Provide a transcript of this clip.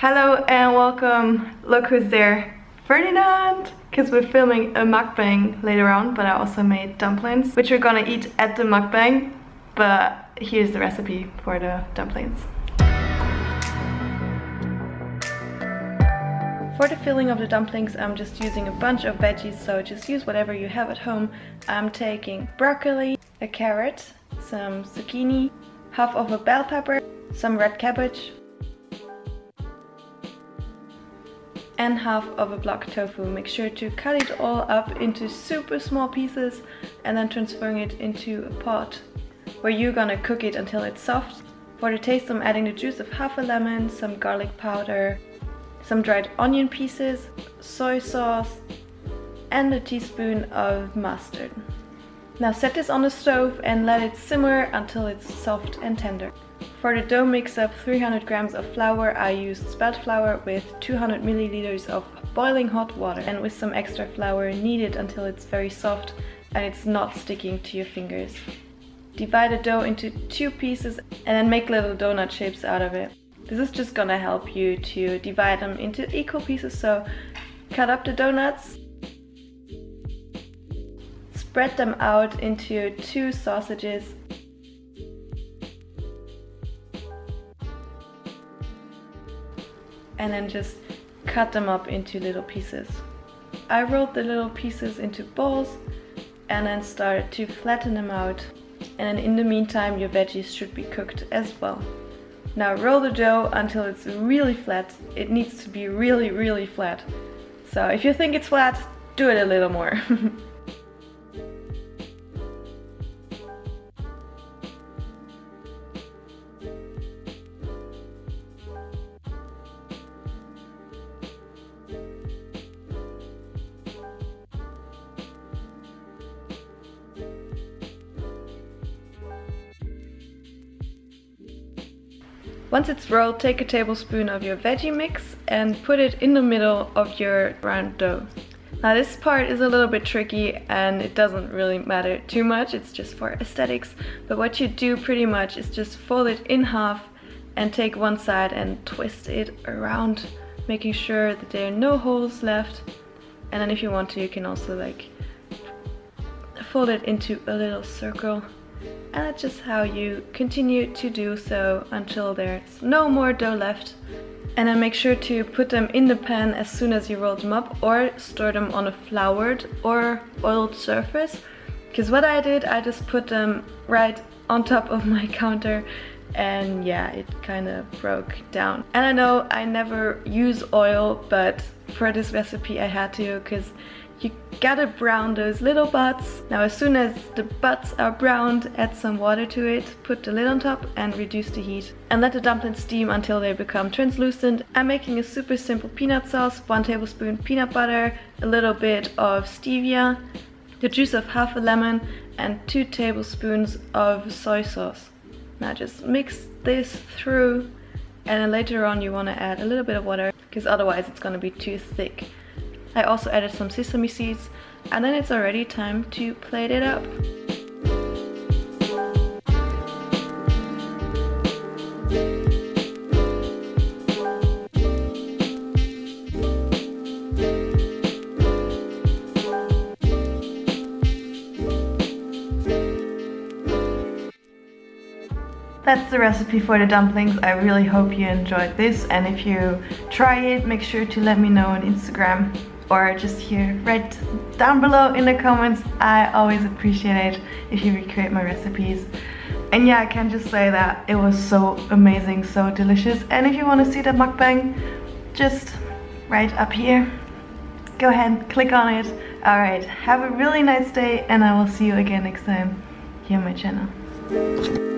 Hello and welcome. Look who's there. Ferdinand! Because we're filming a mukbang later on, but I also made dumplings, which we're gonna eat at the mukbang. But here's the recipe for the dumplings. For the filling of the dumplings, I'm just using a bunch of veggies, so just use whatever you have at home. I'm taking broccoli, a carrot, some zucchini, half of a bell pepper, some red cabbage, and half of a block tofu. Make sure to cut it all up into super small pieces and then transferring it into a pot where you're gonna cook it until it's soft. For the taste, I'm adding the juice of half a lemon, some garlic powder, some dried onion pieces, soy sauce, and a teaspoon of mustard. Now set this on the stove and let it simmer until it's soft and tender. For the dough mix up 300 grams of flour, I used spelt flour with 200 milliliters of boiling hot water and with some extra flour, knead it until it's very soft and it's not sticking to your fingers. Divide the dough into 2 pieces and then make little donut shapes out of it. This is just gonna help you to divide them into equal pieces, so cut up the donuts, spread them out into 2 sausages, and then just cut them up into little pieces. I rolled the little pieces into balls and then started to flatten them out, and then in the meantime your veggies should be cooked as well. Now roll the dough until it's really flat. It needs to be really flat. So if you think it's flat, do it a little more. Once it's rolled, take a tablespoon of your veggie mix and put it in the middle of your round dough. Now this part is a little bit tricky and it doesn't really matter too much, it's just for aesthetics. But what you do pretty much is just fold it in half and take one side and twist it around, making sure that there are no holes left. And then if you want to, you can also like fold it into a little circle. And that's just how you continue to do so until there's no more dough left. And then make sure to put them in the pan as soon as you roll them up, or store them on a floured or oiled surface. Because what I did, I just put them right on top of my counter and yeah, it kind of broke down. And I know I never use oil, but for this recipe I had to, because you gotta brown those little butts. Now as soon as the butts are browned, add some water to it, put the lid on top and reduce the heat. And let the dumplings steam until they become translucent. I'm making a super simple peanut sauce, 1 tablespoon peanut butter, a little bit of stevia, the juice of half a lemon and 2 tablespoons of soy sauce. Now just mix this through, and then later on you want to add a little bit of water because otherwise it's going to be too thick. I also added some sesame seeds, and then it's already time to plate it up. That's the recipe for the dumplings. I really hope you enjoyed this, and if you try it, make sure to let me know on Instagram or just here right down below in the comments. I always appreciate it if you recreate my recipes. And yeah, I can just say that it was so amazing, so delicious. And if you want to see the mukbang, just right up here, go ahead, click on it. Alright, have a really nice day and I will see you again next time here on my channel.